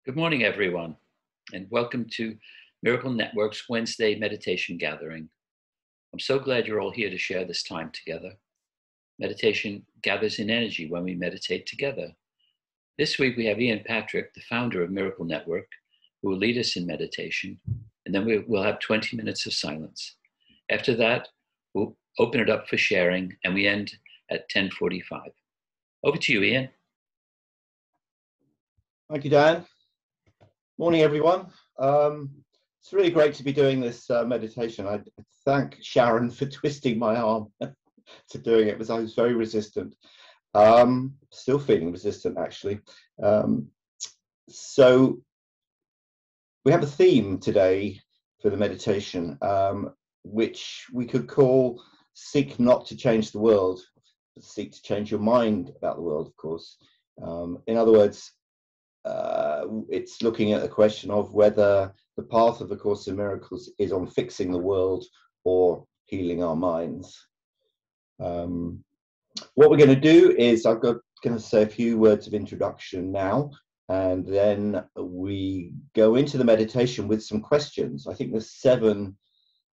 Good morning, everyone, and welcome to Miracle Network's Wednesday meditation gathering. I'm so glad you're all here to share this time together. Meditation gathers in energy when we meditate together. This week we have Ian Patrick, the founder of Miracle Network, who will lead us in meditation, and then we'll have 20 minutes of silence. After that, we'll open it up for sharing, and we end at 10:45. Over to you, Ian. Thank you, Dan. Morning, everyone. It's really great to be doing this meditation. I thank Sharon for twisting my arm to doing it because I was very resistant. Still feeling resistant, actually. So we have a theme today for the meditation, which we could call Seek Not to Change the World, but seek to change your mind about the world, of course. In other words, it's looking at the question of whether the path of the Course in Miracles is on fixing the world or healing our minds. What we're going to do is I'm going to say a few words of introduction now, and then we go into the meditation with some questions. I think there's 7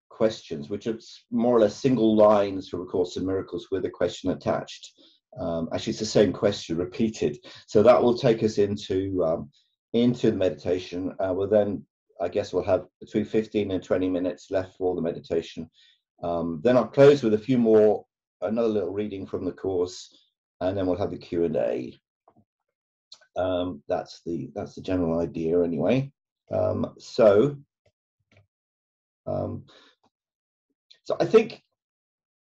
questions, which are more or less single lines from A Course in Miracles with a question attached. Actually, it's the same question repeated. So that will take us into the meditation. I guess we'll have between 15 and 20 minutes left for the meditation. Then I'll close with another little reading from the Course, and then we'll have the Q&A. That's the general idea anyway. So I think,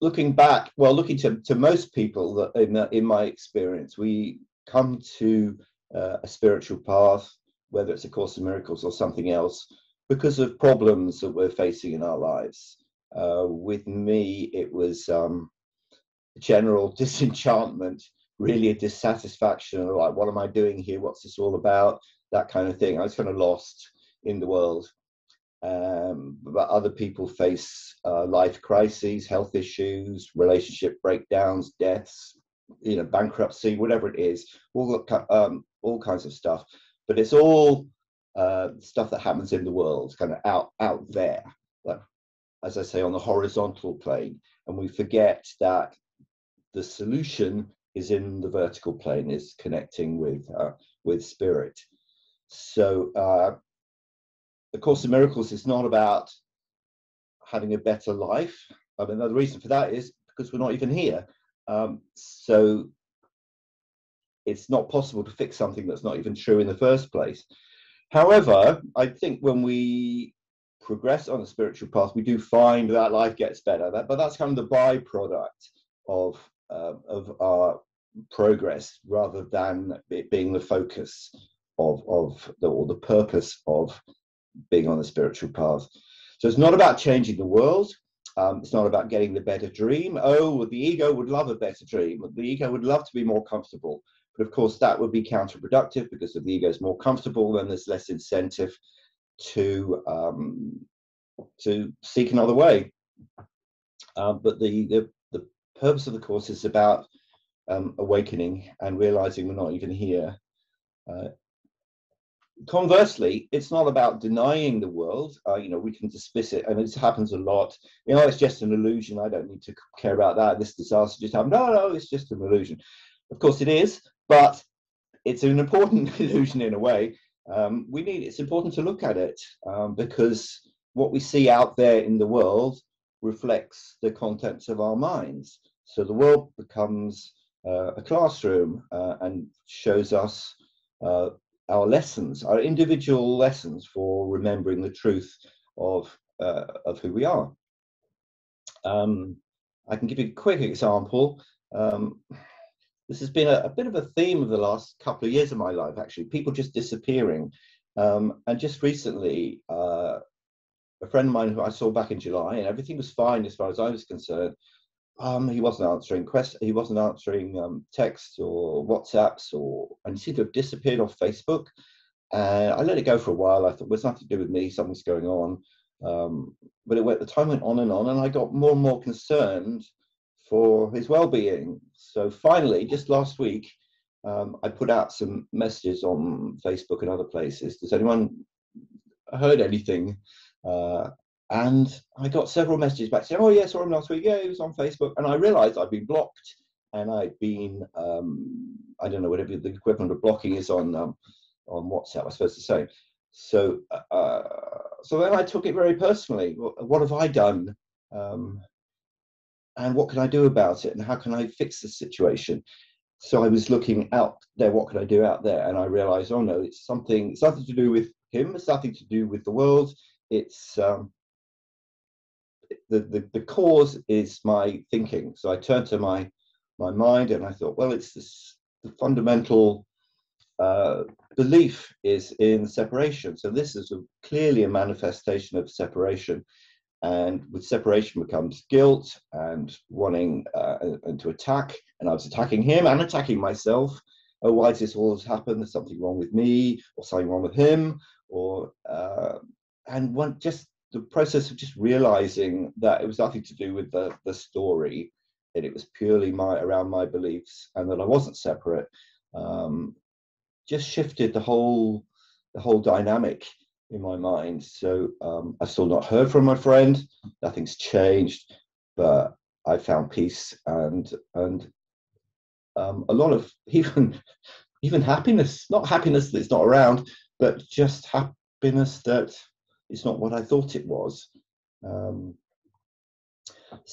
looking to most people, that in my experience, we come to a spiritual path, whether it's A Course in Miracles or something else, because of problems that we're facing in our lives. With me, it was general disenchantment, really a dissatisfaction, like, what am I doing here? What's this all about? That kind of thing. I was kind of lost in the world. But other people face life crises, health issues, relationship breakdowns, deaths, bankruptcy, whatever it is, all kinds of stuff. But it's all stuff that happens in the world, kind of out there, like, as I say, on the horizontal plane. And we forget that the solution is in the vertical plane, is connecting with spirit. So The Course in Miracles is not about having a better life. I mean, the reason for that is because we're not even here. So it's not possible to fix something that's not even true in the first place. However, I think when we progress on a spiritual path, we do find that life gets better. But that's kind of the byproduct of our progress, rather than it being the focus or the purpose of being on the spiritual path. So it's not about changing the world. It's not about getting the better dream. Oh, the ego would love a better dream. The ego would love to be more comfortable. But of course, that would be counterproductive, because if the ego is more comfortable, then there's less incentive to seek another way. But the purpose of the Course is about awakening and realizing we're not even here. Conversely, it's not about denying the world. We can dismiss it, and this happens a lot. It's just an illusion. I don't need to care about that. This disaster just happened. No, it's just an illusion. Of course it is, but it's an important illusion in a way. It's important to look at it, because what we see out there in the world reflects the contents of our minds. So the world becomes a classroom and shows us our lessons, our individual lessons for remembering the truth of who we are. I can give you a quick example. This has been a bit of a theme of the last couple of years of my life, actually. People just disappearing. And just recently, a friend of mine who I saw back in July, and everything was fine as far as I was concerned. He wasn't answering he wasn't answering texts or WhatsApps, and he seemed to have disappeared off Facebook. I let it go for a while. I thought, well, it's nothing to do with me, something's going on. But the time went on, and I got more and more concerned for his well-being. So finally, just last week, I put out some messages on Facebook and other places. Does anyone heard anything? And I got several messages back saying, "Oh yeah, saw him last week. Yeah, he was on Facebook." And I realised I'd been blocked, and I'd been I don't know whatever the equivalent of blocking is on WhatsApp, I suppose to say. So so then I took it very personally. What have I done? And what can I do about it? And how can I fix the situation? So I was looking out there, what can I do out there? And I realized, oh no, it's something to do with him, it's nothing to do with the world. It's the cause is my thinking. So I turned to my mind and I thought, well, it's this, the fundamental belief is in separation. So this is clearly a manifestation of separation. And with separation becomes guilt and wanting and to attack. And I was attacking him and attacking myself. Oh, why does this always happen? There's something wrong with me, or something wrong with him, or and one just the process of just realizing that it was nothing to do with the story, that it was purely around my beliefs, and that I wasn't separate. Just shifted the whole dynamic in my mind. So I've still not heard from my friend. Nothing's changed, but I found peace and a lot of even happiness. Not happiness that it's not around, but just happiness that it's not what I thought it was.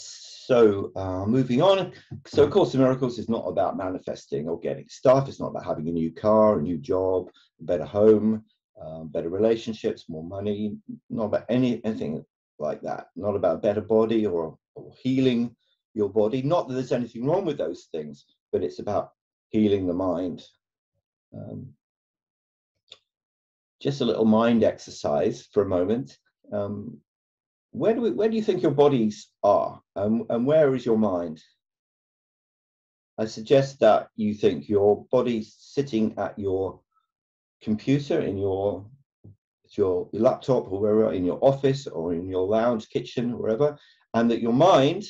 So moving on. So Course in Miracles is not about manifesting or getting stuff. It's not about having a new car, a new job, a better home, better relationships, more money. Not about anything like that. Not about a better body or healing your body. Not that there's anything wrong with those things, but it's about healing the mind. Just a little mind exercise for a moment. Where do you think your bodies are, and where is your mind? I suggest that you think your body's sitting at your computer, in your laptop, or wherever, in your office or in your lounge, kitchen, wherever, and that your mind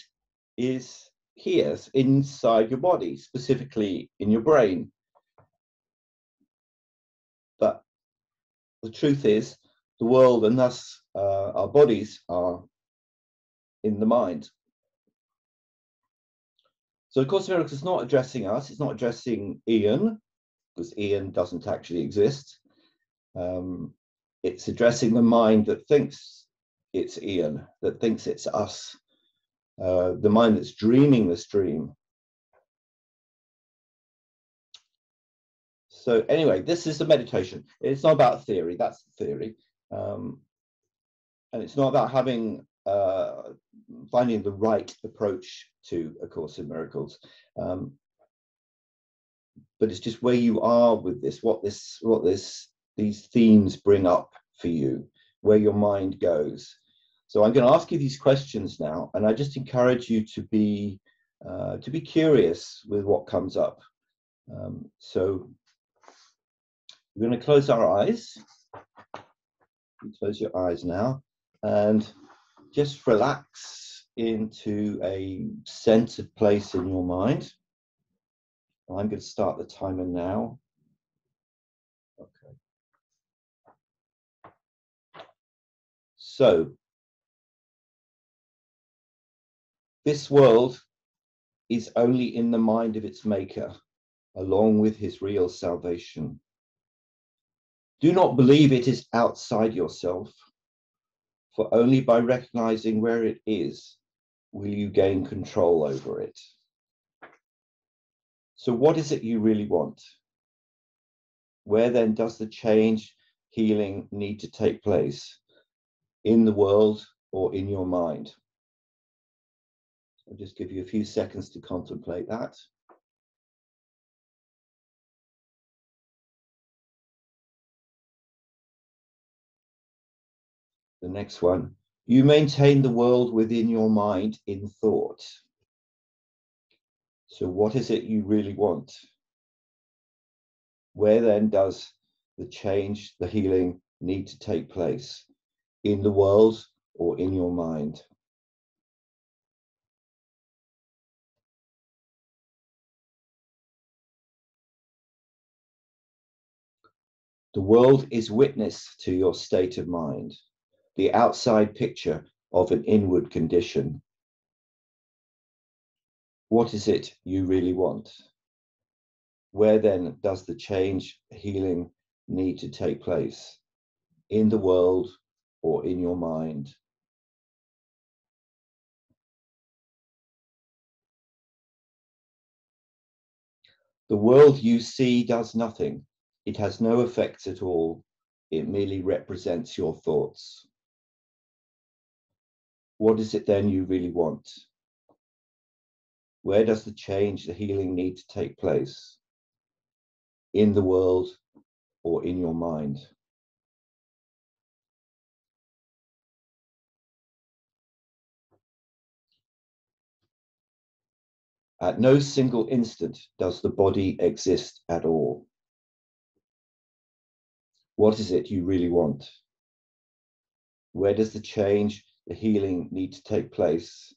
is here inside your body, specifically in your brain. But the truth is, the world and thus our bodies are in the mind. So of course, Miracles is not addressing us. It's not addressing Ian, because Ian doesn't actually exist. It's addressing the mind that thinks it's Ian, that thinks it's us, the mind that's dreaming this dream. So anyway, this is the meditation. It's not about theory. That's the theory. And it's not about having finding the right approach to A Course in Miracles, but it's just where you are with this, what these themes bring up for you, where your mind goes. So I'm going to ask you these questions now, and I just encourage you to be curious with what comes up. So we're going to close our eyes. You close your eyes now, and just relax into a centered place in your mind. I'm going to start the timer now. Okay. So, this world is only in the mind of its maker, along with his real salvation. Do not believe it is outside yourself, for only by recognizing where it is will you gain control over it. So what is it you really want? Where then does the change, healing need to take place? In the world or in your mind? I'll just give you a few seconds to contemplate that. The next one, you maintain the world within your mind in thought. So what is it you really want? Where then does the change, the healing need to take place? In the world or in your mind? The world is witness to your state of mind, the outside picture of an inward condition. What is it you really want? Where then does the change, healing need to take place? In the world or in your mind? The world you see does nothing. It has no effects at all. It merely represents your thoughts. What is it then you really want? Where does the change, the healing need to take place? In the world or in your mind? At no single instant does the body exist at all. What is it you really want? Where does the change, the healing need to take place?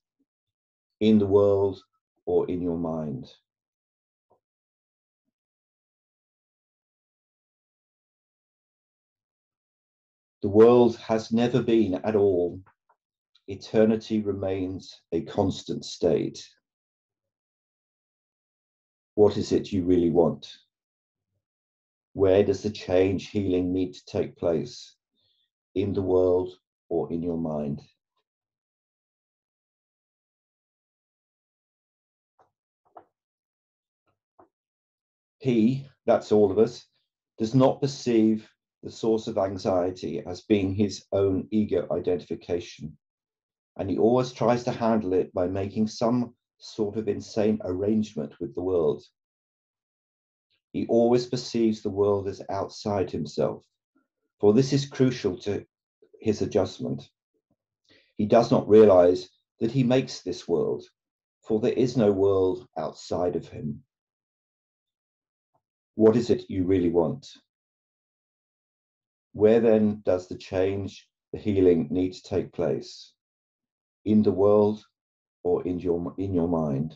In the world or in your mind? The world has never been at all. Eternity remains a constant state. What is it you really want? Where does the change, healing need to take place? In the world or in your mind? He, that's all of us, does not perceive the source of anxiety as being his own ego identification. And he always tries to handle it by making some sort of insane arrangement with the world. He always perceives the world as outside himself, for this is crucial to his adjustment. He does not realize that he makes this world, for there is no world outside of him. What is it you really want? Where then does the change, the healing need to take place? In the world or in your mind?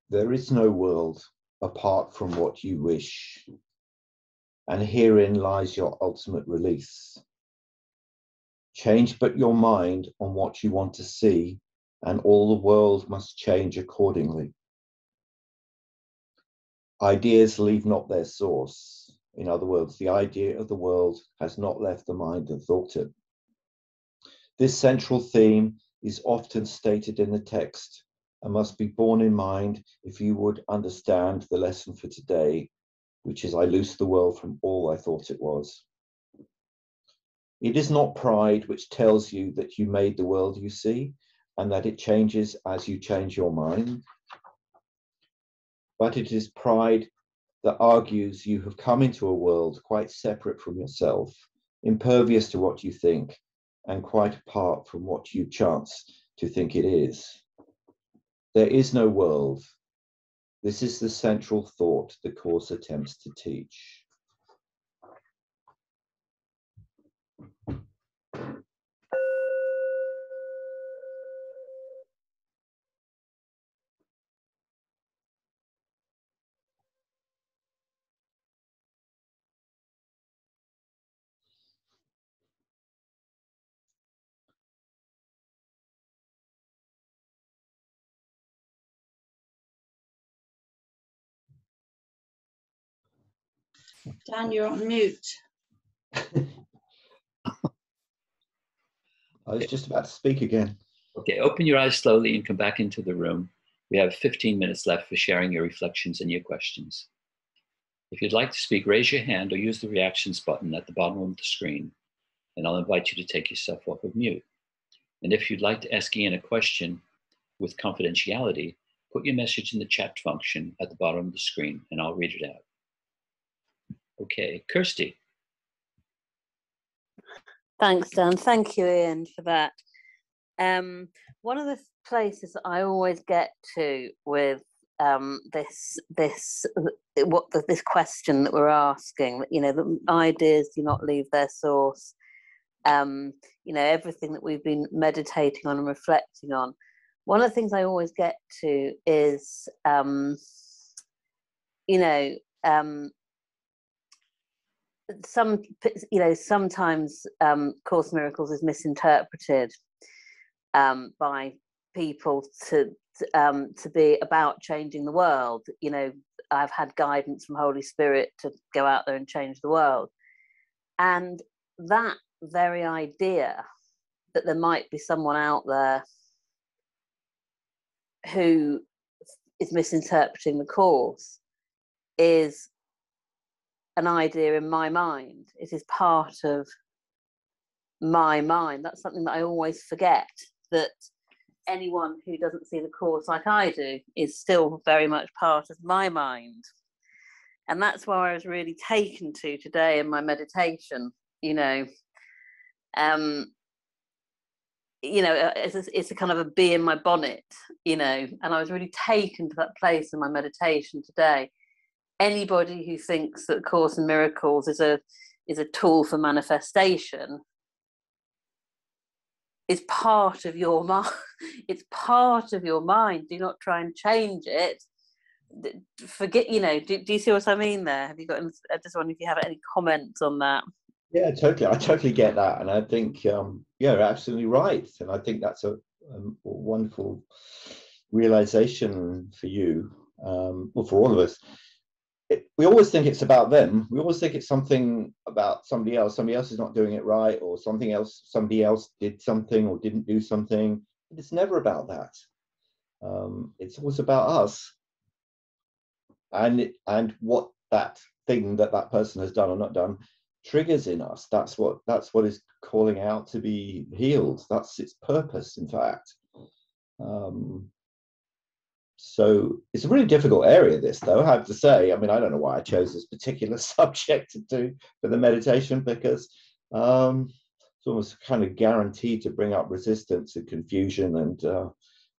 There is no world apart from what you wish, and herein lies your ultimate release. Change but your mind on what you want to see, and all the world must change accordingly. Ideas leave not their source. In other words, the idea of the world has not left the mind that thought it. This central theme is often stated in the text and must be borne in mind if you would understand the lesson for today, which is I loose the world from all I thought it was. It is not pride which tells you that you made the world you see and that it changes as you change your mind, but it is pride that argues you have come into a world quite separate from yourself, impervious to what you think, and quite apart from what you chance to think it is. There is no world. This is the central thought the Course attempts to teach. Dan, you're on mute. I was just about to speak again. Okay, open your eyes slowly and come back into the room. We have 15 minutes left for sharing your reflections and your questions. If you'd like to speak, raise your hand or use the reactions button at the bottom of the screen, and I'll invite you to take yourself off of mute. And if you'd like to ask Ian a question with confidentiality, put your message in the chat function at the bottom of the screen, and I'll read it out. Okay, Kirsty. Thanks, Dan. Thank you, Ian, for that. One of the places that I always get to with this question that we're asking, you know, the ideas do not leave their source. You know, everything that we've been meditating on and reflecting on. One of the things I always get to is, you know, sometimes Course in Miracles is misinterpreted by people to be about changing the world. You know, I've had guidance from Holy Spirit to go out there and change the world, and that very idea that there might be someone out there who is misinterpreting the Course is an idea in my mind. It is part of my mind. That's something that I always forget, that anyone who doesn't see the Course like I do is still very much part of my mind. And that's where I was really taken to today in my meditation. It's a kind of a bee in my bonnet, and I was really taken to that place in my meditation today. Anybody who thinks that Course in Miracles is a tool for manifestation is part of your mind. It's part of your mind. Do not try and change it. Forget, do you see what I mean there? Have you got, I just wonder if you have any comments on that. Yeah, totally. I totally get that. And I think, you're absolutely right. And I think that's a wonderful realization for you, well, for all of us. We always think it's about them. We always think it's something about somebody else. Somebody else is not doing it right, or somebody else did something or didn't do something. But it's never about that. It's always about us. And what that thing that person has done or not done triggers in us. That's what is calling out to be healed. That's its purpose, in fact. So it's a really difficult area, this, though, I have to say. I mean, I don't know why I chose this particular subject to do for the meditation, because it's almost kind of guaranteed to bring up resistance and confusion. And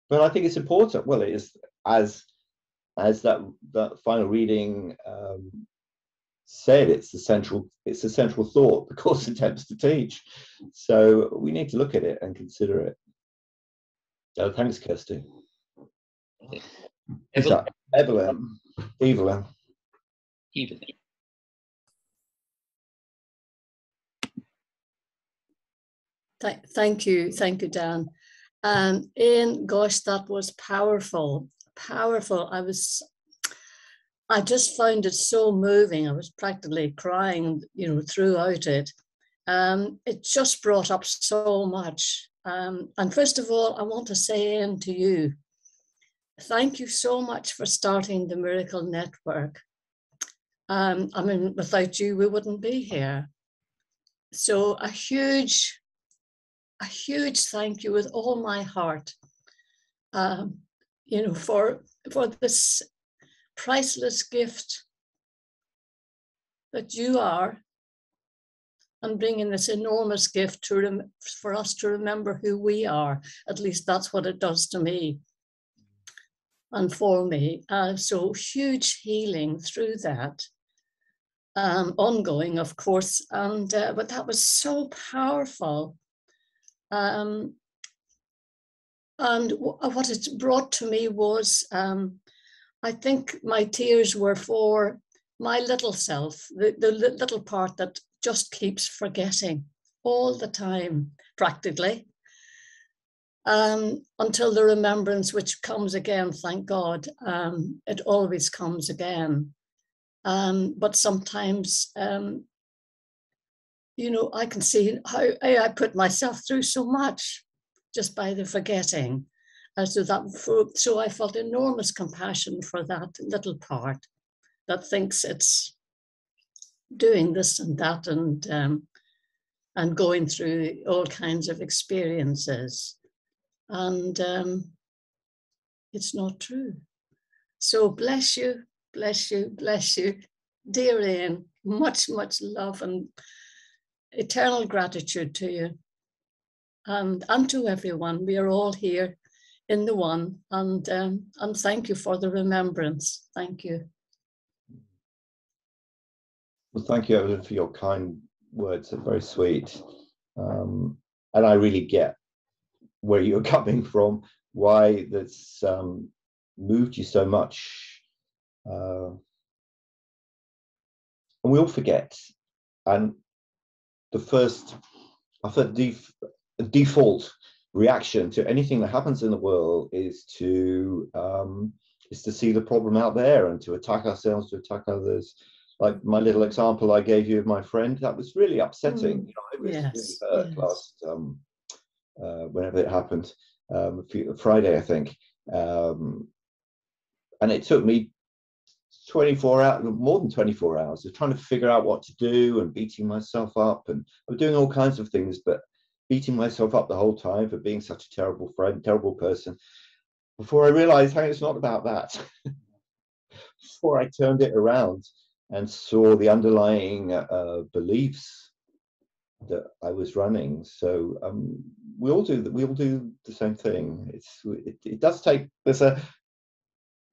but I think it's important. Well, it is, as that final reading said, it's the central thought the Course attempts to teach. So we need to look at it and consider it. So thanks, Kirsty. Is that Evelyn? Evelyn. Evelyn. Thank you, Dan. Ian, gosh, that was powerful, powerful. I just found it so moving. I was practically crying, you know, throughout it. It just brought up so much. And first of all, I want to say, Ian, to you, thank you so much for starting the Miracle Network. I mean, without you, we wouldn't be here. So a huge thank you with all my heart, you know, for this priceless gift that you are, and bringing this enormous gift for us to remember who we are. At least that's what it does to me and for me. So huge healing through that, ongoing, of course. And but that was so powerful. And what it brought to me was, I think my tears were for my little self, the little part that just keeps forgetting all the time, practically, until the remembrance, which comes again, thank God. It always comes again. But sometimes, you know, I can see how I put myself through so much just by the forgetting. So I felt enormous compassion for that little part that thinks it's doing this and that and going through all kinds of experiences. And it's not true. So bless you, bless you, bless you. Dear Ian, much, much love and eternal gratitude to you. And to everyone. We are all here in the one. And thank you for the remembrance. Thank you. Well, thank you, Evelyn, for your kind words. They're very sweet. And I really get where you're coming from, why that's moved you so much. And we all forget. And the default reaction to anything that happens in the world is to see the problem out there and to attack ourselves, to attack others. Like my little example I gave you of my friend, that was really upsetting. You know, it was really hurt last whenever it happened, Friday, I think, and it took me 24 hours, more than 24 hours, of trying to figure out what to do and beating myself up, and I was doing all kinds of things, but beating myself up the whole time for being such a terrible friend, terrible person, before I realized, hey, it's not about that. Before I turned it around and saw the underlying beliefs that I was running. So we all do the same thing. It does take,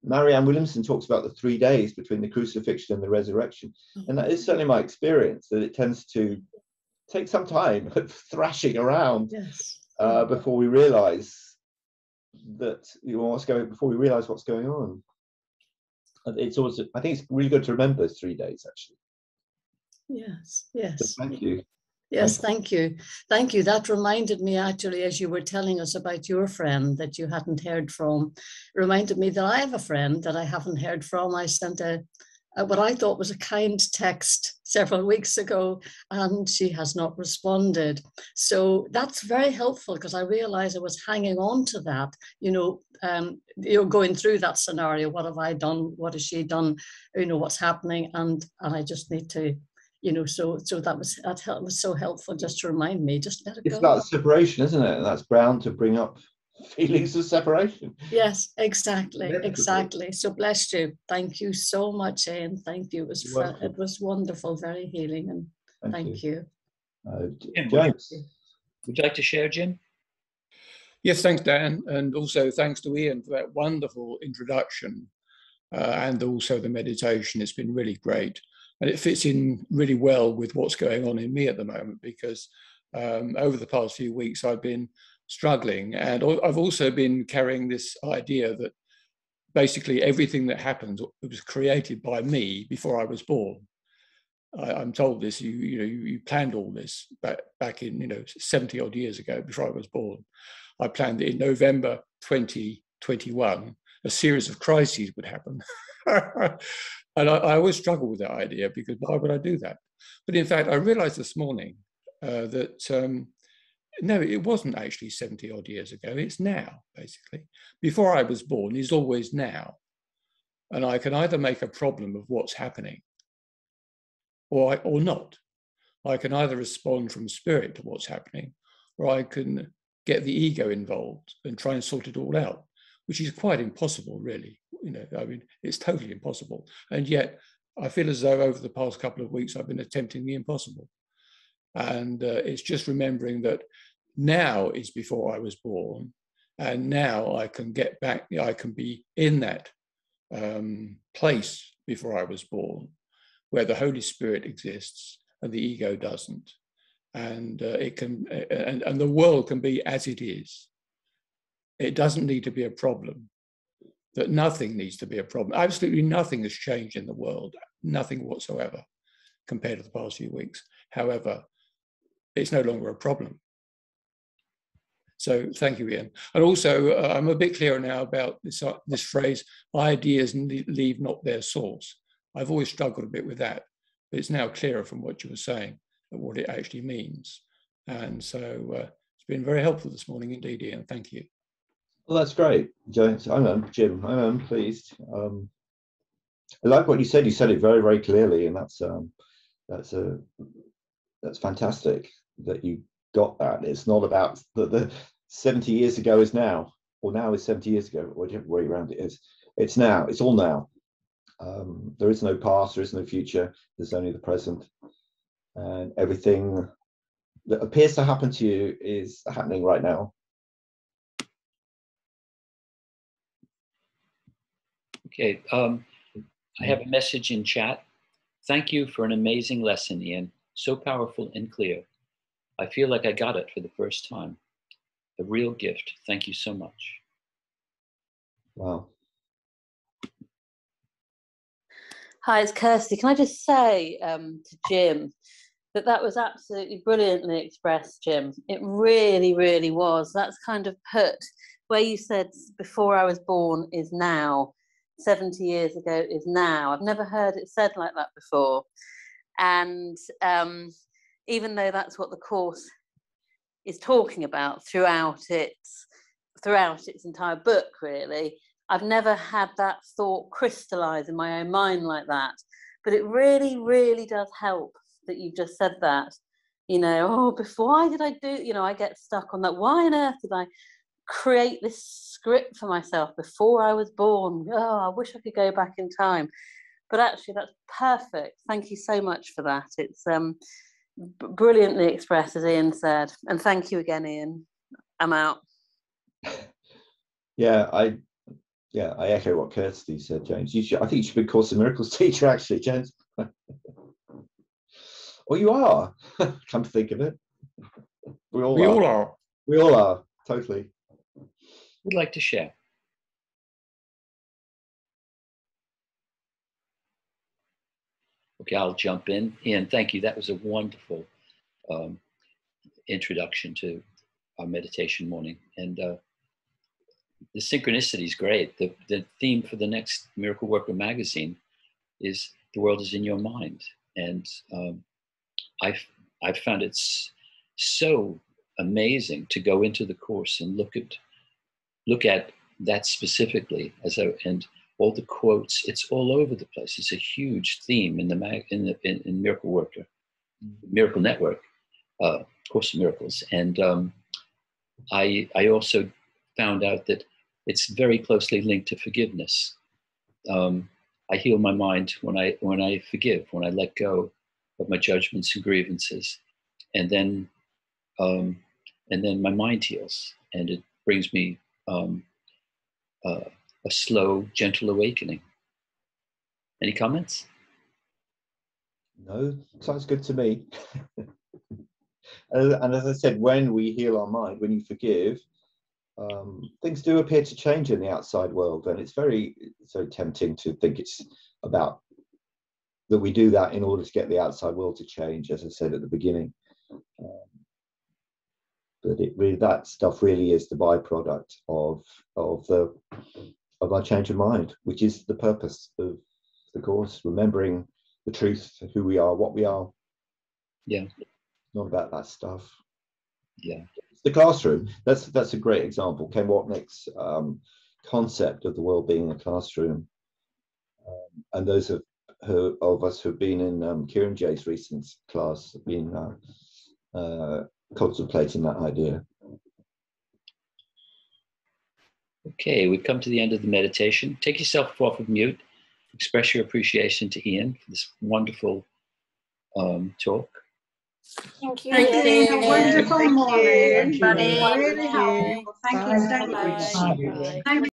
Marianne Williamson talks about the 3 days between the crucifixion and the resurrection. And that is certainly my experience, that it tends to take some time of thrashing around before we realize that, you know, before we realize what's going on. It's also, I think it's really good to remember those 3 days, actually. Yes. So thank you. Yes, thank you. Thank you. That reminded me, actually, as you were telling us about your friend that you hadn't heard from, reminded me that I have a friend that I haven't heard from. I sent what I thought was a kind text several weeks ago, and she has not responded. So that's very helpful, because I realized I was hanging on to that, you know, you're going through that scenario. What have I done? What has she done? You know, what's happening? And I just need to, you know, so that was so helpful, just to remind me, just let it go. It's about separation, isn't it? And that's bound to bring up feelings of separation. Yes, exactly. So bless you. Thank you so much, Ian. Thank you. It was wonderful, very healing, and thank you. James, would you like to share, Jim? Yes, thanks, Dan, and also thanks to Ian for that wonderful introduction, and also the meditation. It's been really great, and it fits in really well with what's going on in me at the moment, because over the past few weeks I've been struggling, and I've also been carrying this idea that basically everything that happens was created by me before I was born. I'm told this. You planned all this back in 70 odd years ago, before I was born. I planned that in November 2021 a series of crises would happen, and I always struggle with that idea, because why would I do that? But in fact, I realised this morning that no, it wasn't actually 70 odd years ago. It's now, basically. Before I was born is always now, and I can either make a problem of what's happening, or not. I can either respond from spirit to what's happening, or I can get the ego involved and try and sort it all out, which is quite impossible, really. I mean, it's totally impossible. And yet I feel as though over the past couple of weeks I've been attempting the impossible. And it's just remembering that now is before I was born, and now I can get back, I can be in that place before I was born, where the Holy Spirit exists and the ego doesn't, and it can, and the world can be as it is. It doesn't need to be a problem. That nothing needs to be a problem. Absolutely nothing has changed in the world, nothing whatsoever, compared to the past few weeks. However, it's no longer a problem. So thank you, Ian. And also, I'm a bit clearer now about this phrase, ideas leave not their source. I've always struggled a bit with that, but it's now clearer from what you were saying, what it actually means. And so it's been very helpful this morning indeed, Ian. Thank you. Well, that's great, James. Jim. I'm pleased. I like what you said. You said it very, very clearly, and that's fantastic that you got that. It's not about the 70 years ago is now, or now is 70 years ago, whichever way around it is. It's now. It's all now. There is no past. There is no future. There's only the present, and everything that appears to happen to you is happening right now. Okay, I have a message in chat. Thank you for an amazing lesson, Ian. So powerful and clear. I feel like I got it for the first time. A real gift. Thank you so much. Wow. Hi, it's Kirsty. Can I just say to Jim that was absolutely brilliantly expressed, Jim. It really, really was. That's kind of put where you said before I was born is now, 70 years ago is now. I've never heard it said like that before. And even though that's what the Course is talking about throughout its entire book, really, I've never had that thought crystallize in my own mind like that. But it really, really does help that you've just said that. Why did I do, I get stuck on that. Why on earth did I create this script for myself before I was born? Oh, I wish I could go back in time. But actually, that's perfect. Thank you so much for that. It's brilliantly expressed, as Ian said. And thank you again, Ian. I'm out. Yeah, I echo what Kirsty said, James. I think you should be a Course in Miracles teacher, actually, James. Well, you are. Come to think of it, we all are. We all are, totally. Would like to share. Okay, I'll jump in. Ian, thank you. That was a wonderful introduction to our meditation morning. And the synchronicity is great. The theme for the next Miracle Worker magazine is "The World is in Your Mind." And I've found it so amazing to go into the Course and look at that specifically and all the quotes. It's all over the place. It's a huge theme in in Miracle Worker, Miracle Network, Course in Miracles. And I also found out that it's very closely linked to forgiveness. I heal my mind when I forgive, when I let go of my judgments and grievances, and then my mind heals, and it brings me a slow, gentle awakening. Any comments? No, sounds good to me. And as I said, when we heal our mind, when you forgive, things do appear to change in the outside world, and it's so tempting to think it's about that we do that in order to get the outside world to change, as I said at the beginning. But that stuff really is the byproduct of our change of mind, which is the purpose of the course, remembering the truth, who we are, what we are. Yeah. Not about that stuff. Yeah. It's the classroom. That's a great example. Ken Wapnick's concept of the world being a classroom. And those of us who've been in Kieran Jay's recent class have been contemplating that idea. Okay, we've come to the end of the meditation. Take yourself off of mute. Express your appreciation to Ian for this wonderful talk. Thank you. Thank you. Wonderful morning. Thank you. Really helpful. Thank you so much. Bye.